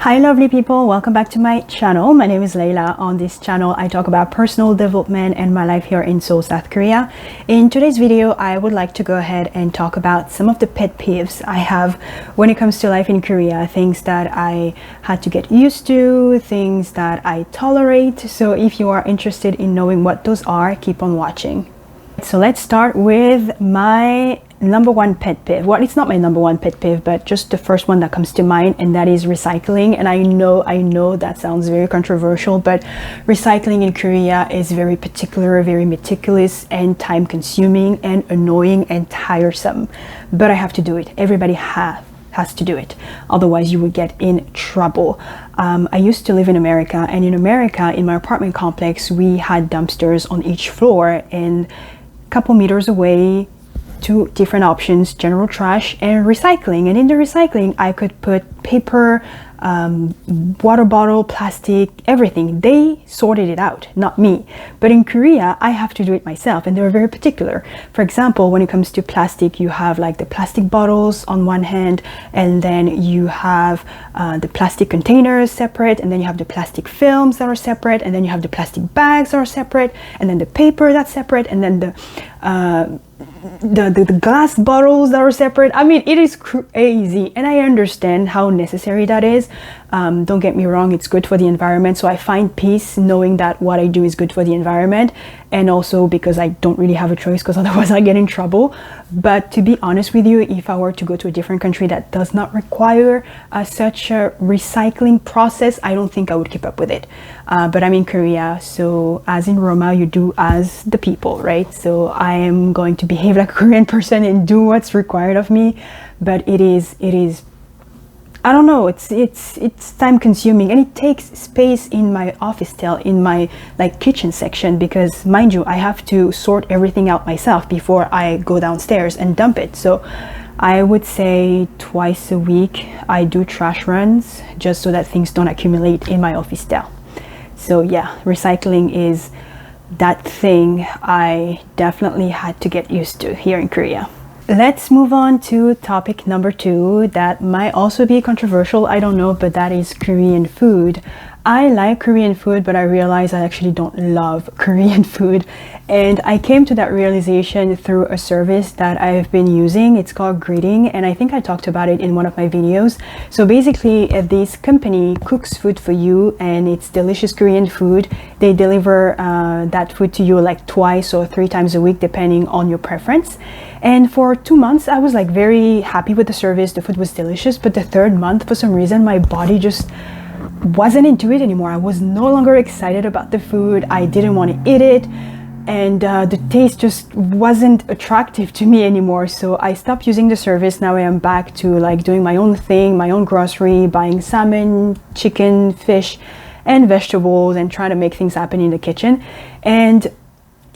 Hi lovely people, welcome back to my channel. My name is Leïla. On this channel I talk about personal development and my life here in Seoul, South Korea. In today's video I would like to go ahead and talk about some of the pet peeves I have when it comes to life in Korea, things that I had to get used to, things that I tolerate. So if you are interested in knowing what those are, keep on watching. So let's start with my number one pet peeve. Well, it's not my number one pet peeve, but just the first one that comes to mind, and that is recycling. And I know that sounds very controversial, but recycling in Korea is very particular, very meticulous, and time consuming and annoying and tiresome. But I have to do it. Everybody has to do it, otherwise you would get in trouble. I used to live in America, and in America, in my apartment complex, we had dumpsters on each floor, and a couple meters away, two different options: general trash and recycling. And in the recycling I could put paper, water bottle, plastic, everything. They sorted it out, not me. But in Korea I have to do it myself, and they're very particular. For example, when it comes to plastic, you have like the plastic bottles on one hand, and then you have the plastic containers separate, and then you have the plastic films that are separate, and then you have the plastic bags that are separate, and then the paper that's separate, and then the glass bottles that are separate. I mean, it is crazy, and I understand how necessary that is. Don't get me wrong, it's good for the environment, so I find peace knowing that what I do is good for the environment, and also because I don't really have a choice, because otherwise I get in trouble. But to be honest with you, if I were to go to a different country that does not require such a recycling process, I don't think I would keep up with it. But I'm in Korea, so as in Roma, you do as the people, right? So I am going to behave like a Korean person and do what's required of me. But it is I don't know, it's time consuming, and it takes space in my office still, in my like kitchen section, because mind you, I have to sort everything out myself before I go downstairs and dump it. So I would say twice a week I do trash runs, just so that things don't accumulate in my office still. So yeah, recycling is that thing I definitely had to get used to here in Korea. Let's move on to topic number 2 that might also be controversial, I don't know, but that is Korean food. I like Korean food, but I realize I actually don't love Korean food. And I came to that realization through a service that I've been using. It's called Greeting, and I think I talked about it in one of my videos. So basically, this company cooks food for you, and it's delicious Korean food. They deliver that food to you like twice or 3 times a week, depending on your preference. And for 2 months, I was like very happy with the service. The food was delicious, but the 3rd month, for some reason, my body just wasn't into it anymore. I was no longer excited about the food. I didn't want to eat it, and the taste just wasn't attractive to me anymore. So I stopped using the service. Now I am back to like doing my own thing, my own grocery, buying salmon, chicken, fish, and vegetables, and trying to make things happen in the kitchen. And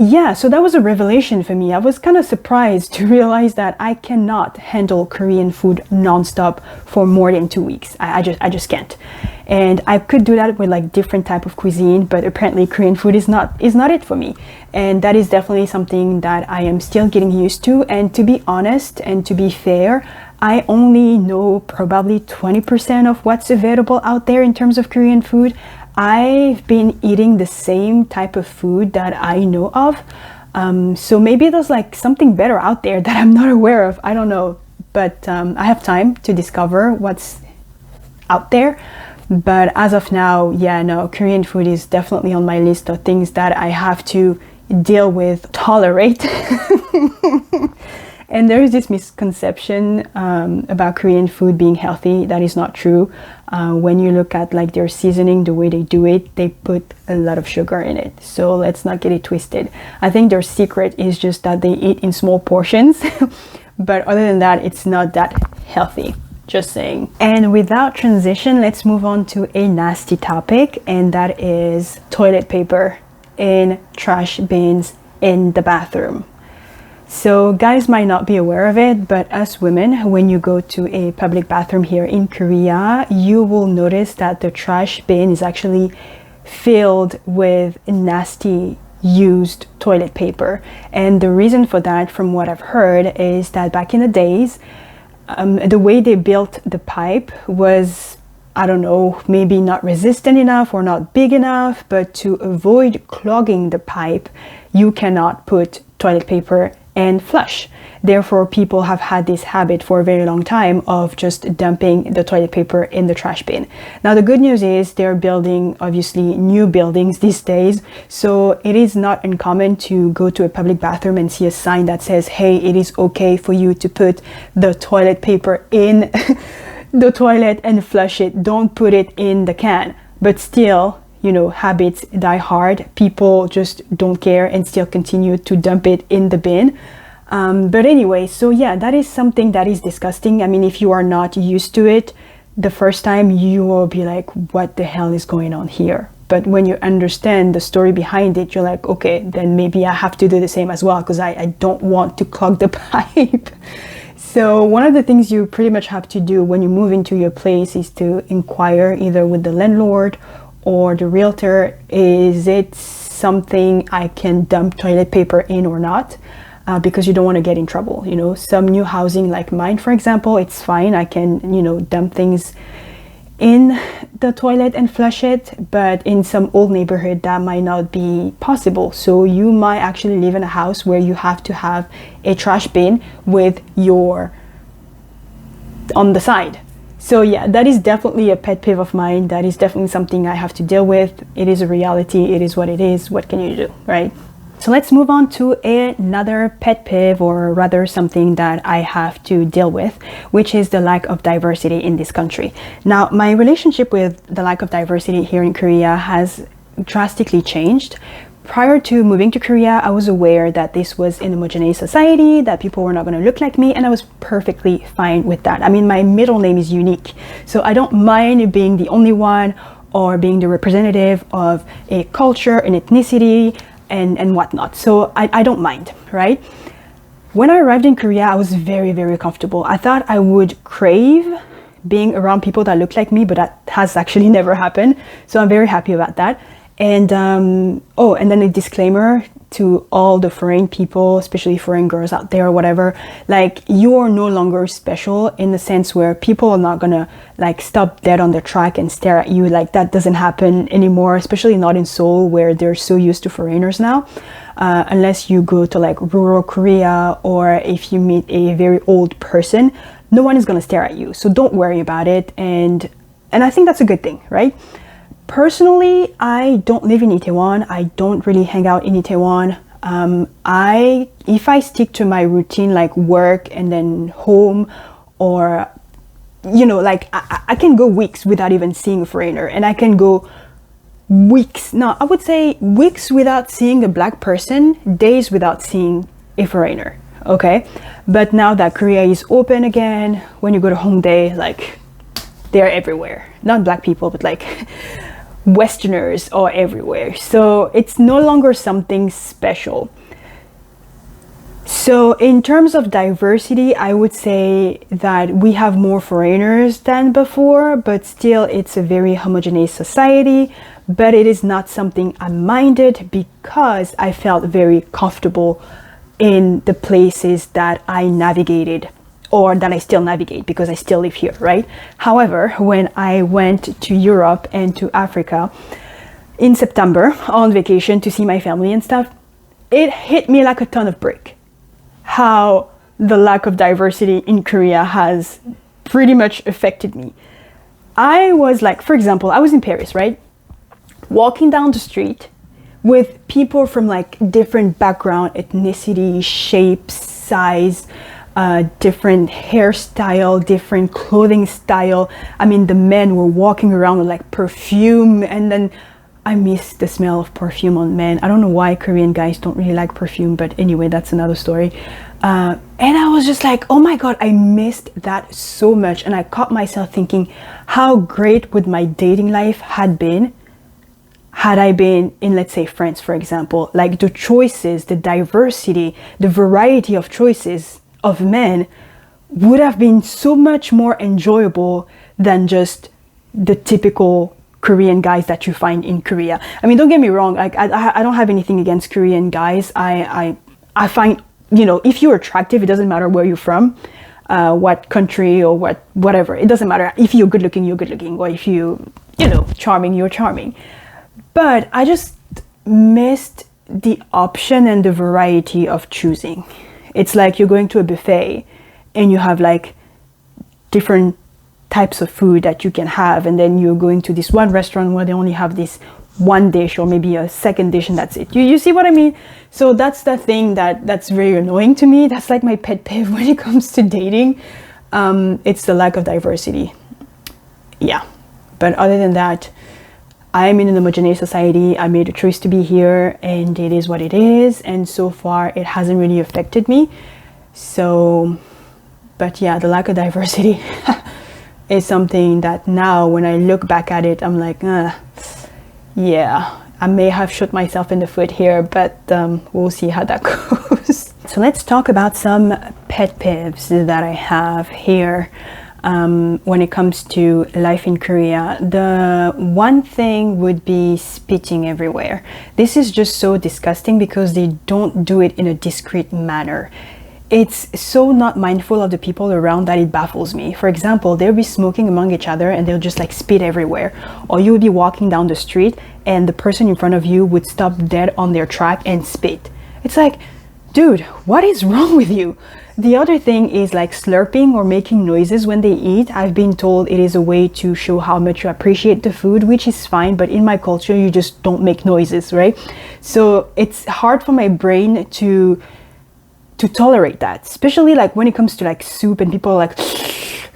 yeah, so that was a revelation for me. I was kind of surprised to realize that I cannot handle Korean food non-stop for more than 2 weeks. I just can't. And I could do that with like different type of cuisine, but apparently Korean food is not it for me. And that is definitely something that I am still getting used to. And to be honest and to be fair, I only know probably 20% of what's available out there in terms of Korean food. I've been eating the same type of food that I know of. So maybe there's like something better out there that I'm not aware of. I don't know, but I have time to discover what's out there. But as of now, yeah, no, Korean food is definitely on my list of things that I have to deal with, tolerate. And there is this misconception about Korean food being healthy. That is not true. When you look at like their seasoning, the way they do it, they put a lot of sugar in it. So let's not get it twisted. I think their secret is just that they eat in small portions. But other than that, it's not that healthy. Just saying. And without transition, let's move on to a nasty topic, and that is toilet paper in trash bins in the bathroom. So guys might not be aware of it, but us women, when you go to a public bathroom here in Korea, you will notice that the trash bin is actually filled with nasty used toilet paper. And the reason for that, from what I've heard, is that back in the days, the way they built the pipe was I don't know, maybe not resistant enough or not big enough, but to avoid clogging the pipe, you cannot put toilet paper and flush. Therefore, people have had this habit for a very long time of just dumping the toilet paper in the trash bin. Now, the good news is they're building, obviously, new buildings these days. So it is not uncommon to go to a public bathroom and see a sign that says, hey, it is okay for you to put the toilet paper in the toilet and flush it. Don't put it in the can. But still, you know, habits die hard. People just don't care and still continue to dump it in the bin. But anyway, so yeah, that is something that is disgusting. I mean, if you are not used to it, the first time you will be like, what the hell is going on here? But when you understand the story behind it, you're like, okay, then maybe I have to do the same as well, because I don't want to clog the pipe. So one of the things you pretty much have to do when you move into your place is to inquire either with the landlord or the realtor, is it something I can dump toilet paper in or not? Because you don't want to get in trouble. You know, some new housing like mine, for example, it's fine. I can, you know, dump things in the toilet and flush it, but in some old neighborhood that might not be possible. So you might actually live in a house where you have to have a trash bin with your on the side. So yeah, that is definitely a pet peeve of mine. That is definitely something I have to deal with. It is a reality. It is what it is. What can you do, right? So let's move on to another pet peeve, or rather something that I have to deal with, which is the lack of diversity in this country. Now, my relationship with the lack of diversity here in Korea has drastically changed. Prior to moving to Korea, I was aware that this was an homogeneous society, that people were not going to look like me, and I was perfectly fine with that. I mean, my middle name is unique, so I don't mind being the only one or being the representative of a culture, an ethnicity, and whatnot. So I don't mind, right? When I arrived in Korea, I was very, very comfortable. I thought I would crave being around people that look like me, but that has actually never happened. So I'm very happy about that. And oh, and then a disclaimer to all the foreign people, especially foreign girls out there or whatever, like, you are no longer special, in the sense where people are not gonna like stop dead on the track and stare at you. Like, that doesn't happen anymore, especially not in Seoul, where they're so used to foreigners now. Unless you go to like rural Korea, or if you meet a very old person, no one is gonna stare at you. So don't worry about it. And I think that's a good thing, right? Personally, I don't live in Itaewon. I don't really hang out in Itaewon. If I stick to my routine, like work and then home, or, you know, like I can go weeks without even seeing a foreigner, and I can go weeks, no, I would say weeks without seeing a black person, days without seeing a foreigner, okay? But now that Korea is open again, when you go to Hongdae, like, they're everywhere. Not black people, but like Westerners are everywhere. So it's no longer something special. So in terms of diversity, I would say that we have more foreigners than before, but still it's a very homogeneous society. But it is not something I minded, because I felt very comfortable in the places that I navigated, or that I still navigate, because I still live here, right? However, when I went to Europe and to Africa in September on vacation to see my family and stuff, it hit me like a ton of brick how the lack of diversity in Korea has pretty much affected me. I was like, for example, I was in Paris, right? Walking down the street with people from like different background, ethnicity, shapes, size, different hairstyle, different clothing style. I mean, the men were walking around with like perfume, and then I miss the smell of perfume on men. I don't know why Korean guys don't really like perfume, but anyway, that's another story. And I was just like, oh my God, I missed that so much. And I caught myself thinking, how great would my dating life had been had I been in, let's say, France, for example. Like, the choices, the diversity, the variety of choices of men would have been so much more enjoyable than just the typical Korean guys that you find in Korea. I mean, don't get me wrong, like I don't have anything against Korean guys. I find, you know, if you're attractive, it doesn't matter where you're from. what country or whatever. It doesn't matter. If you're good looking, you're good looking, or if charming, you're charming. But I just missed the option and the variety of choosing. It's like you're going to a buffet and you have like different types of food that you can have, and then you're going to this one restaurant where they only have this one dish or maybe a second dish and that's it. You see what I mean? So that's the thing that's very annoying to me. That's like my pet peeve when it comes to dating. It's the lack of diversity. Yeah, but other than that, I'm in an homogeneous society. I made a choice to be here and it is what it is, and so far it hasn't really affected me. So, but yeah, the lack of diversity is something that now when I look back at it, I'm like, yeah, I may have shot myself in the foot here, but we'll see how that goes. So let's talk about some pet peeves that I have here when it comes to life in Korea. The one thing would be spitting everywhere. This is just so disgusting because they don't do it in a discreet manner. It's so not mindful of the people around that it baffles me. For example, they'll be smoking among each other and they'll just like spit everywhere. Or you would be walking down the street and the person in front of you would stop dead on their track and spit. It's like, dude, what is wrong with you? The other thing is like slurping or making noises when they eat. I've been told it is a way to show how much you appreciate the food, which is fine, but in my culture, you just don't make noises, right? So it's hard for my brain to tolerate that, especially like when it comes to like soup and people are like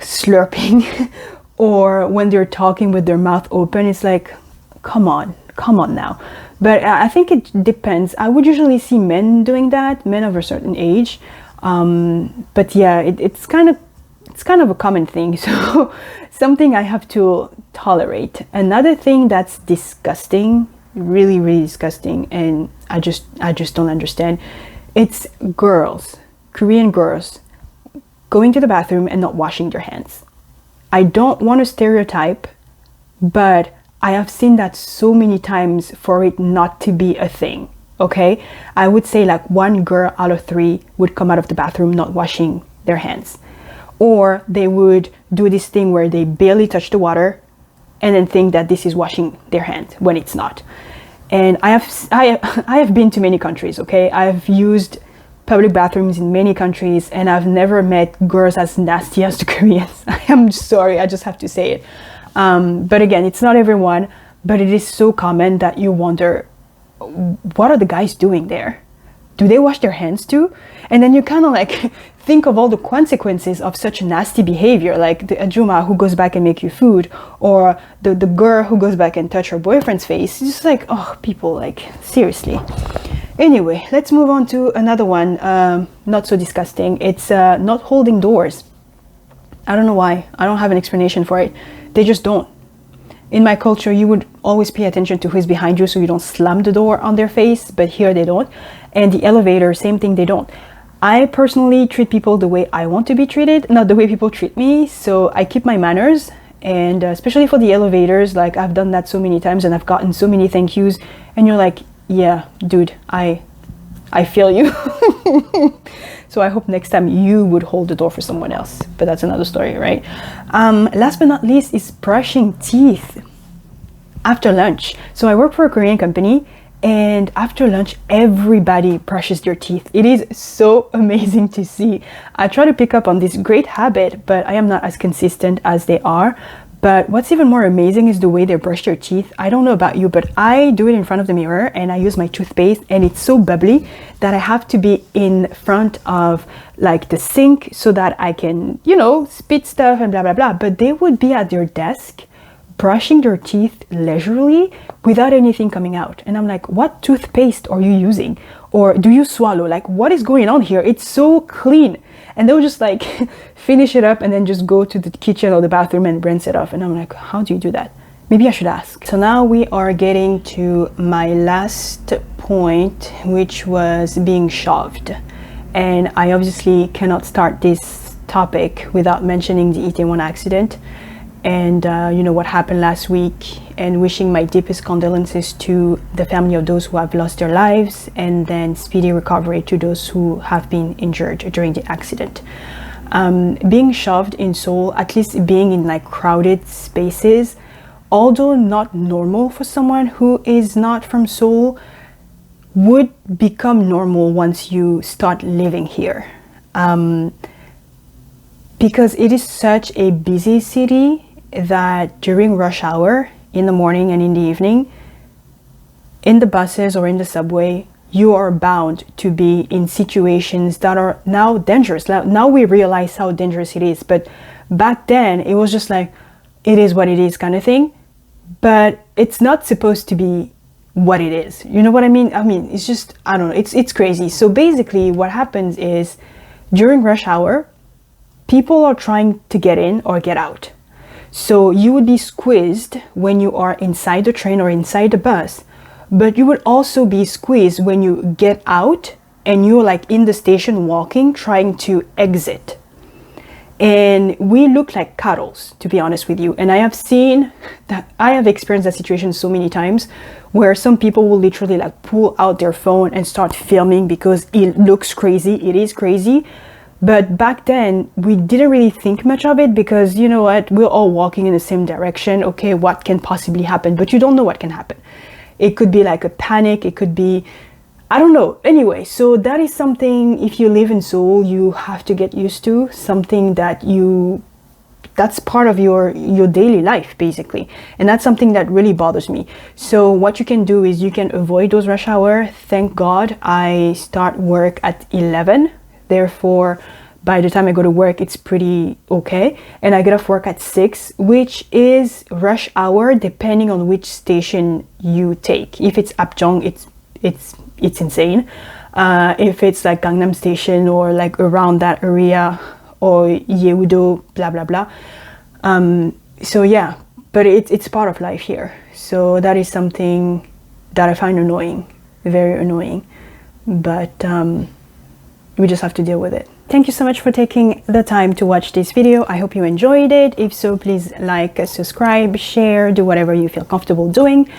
slurping or when they're talking with their mouth open. It's like, come on now. But I think it depends. I would usually see men doing that, men of a certain age. But yeah, it's kind of a common thing. So something I have to tolerate. Another thing that's disgusting, really, really disgusting, and I just don't understand. It's girls, Korean girls, going to the bathroom and not washing their hands. I don't want to stereotype, but I have seen that so many times for it not to be a thing, okay? I would say like 1 girl out of 3 would come out of the bathroom not washing their hands. Or they would do this thing where they barely touch the water and then think that this is washing their hands when it's not. And I have been to many countries, okay? I've used public bathrooms in many countries and I've never met girls as nasty as the Koreans. I am sorry, I just have to say it. But again, it's not everyone, but it is so common that you wonder, what are the guys doing there? Do they wash their hands too? And then you kind of like think of all the consequences of such nasty behavior, like the Ajuma who goes back and make you food, or the girl who goes back and touch her boyfriend's face. It's just like, oh, people, like, seriously. Anyway, let's move on to another one, not so disgusting. It's not holding doors. I don't know why. I don't have an explanation for it. They just don't. In my culture, you would always pay attention to who's behind you so you don't slam the door on their face, but here they don't. And the elevator, same thing, they don't. I personally treat people the way I want to be treated, not the way people treat me. So I keep my manners, and especially for the elevators, like I've done that so many times and I've gotten so many thank yous, and you're like, yeah, dude, I feel you. So I hope next time you would hold the door for someone else, but that's another story, right? Last but not least is brushing teeth after lunch. So I work for a Korean company, and after lunch, everybody brushes their teeth. It is so amazing to see. I try to pick up on this great habit, but I am not as consistent as they are. But what's even more amazing is the way they brush their teeth. I don't know about you, but I do it in front of the mirror and I use my toothpaste, and it's so bubbly that I have to be in front of like the sink so that I can, spit stuff and blah, blah, blah. But they would be at their desk brushing their teeth leisurely without anything coming out. And I'm like, what toothpaste are you using? Or do you swallow? Like, what is going on here? It's so clean. And they'll just like finish it up and then just go to the kitchen or the bathroom and rinse it off. And I'm like, how do you do that? Maybe I should ask. So now we are getting to my last point, which was being shoved. And I obviously cannot start this topic without mentioning the Itaewon accident. And what happened last week, and wishing my deepest condolences to the family of those who have lost their lives, and then speedy recovery to those who have been injured during the accident. Being shoved in Seoul, at least being in like crowded spaces, although not normal for someone who is not from Seoul, would become normal once you start living here. Because it is such a busy city that during rush hour, in the morning and in the evening, in the buses or in the subway, you are bound to be in situations that are now dangerous. Now we realize how dangerous it is, but back then it was just like, it is what it is kind of thing. But it's not supposed to be what it is. You know what I mean? I mean, it's just, I don't know, it's crazy. So basically what happens is during rush hour, people are trying to get in or get out. So you would be squeezed when you are inside the train or inside the bus, but you would also be squeezed when you get out and you're like in the station walking, trying to exit. And we look like cuddles, to be honest with you. And I have experienced that situation so many times where some people will literally like pull out their phone and start filming because it looks crazy. It is crazy. But back then, we didn't really think much of it because, you know what, we're all walking in the same direction. Okay, what can possibly happen? But you don't know what can happen. It could be like a panic. It could be, I don't know. Anyway, so that is something, if you live in Seoul, you have to get used to. Something that's part of your daily life, basically. And that's something that really bothers me. So what you can do is you can avoid those rush hour. Thank God I start work at 11. Therefore, by the time I go to work, it's pretty okay. And I get off work at 6, which is rush hour, depending on which station you take. If it's Apjeong, it's insane. If it's like Gangnam Station or like around that area, or Yeouido, blah, blah, blah. So yeah, but it's part of life here. So that is something that I find annoying, very annoying. But we just have to deal with it. Thank you so much for taking the time to watch this video. I hope you enjoyed it. If so, please like, subscribe, share, do whatever you feel comfortable doing.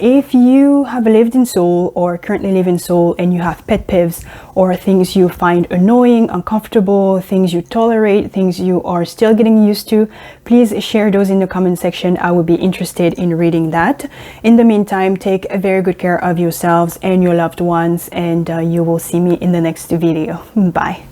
If you have lived in Seoul or currently live in Seoul and you have pet peeves or things you find annoying, uncomfortable, things you tolerate, things you are still getting used to, please share those in the comment section. I would be interested in reading that. In the meantime, take very good care of yourselves and your loved ones, and you will see me in the next video. Bye.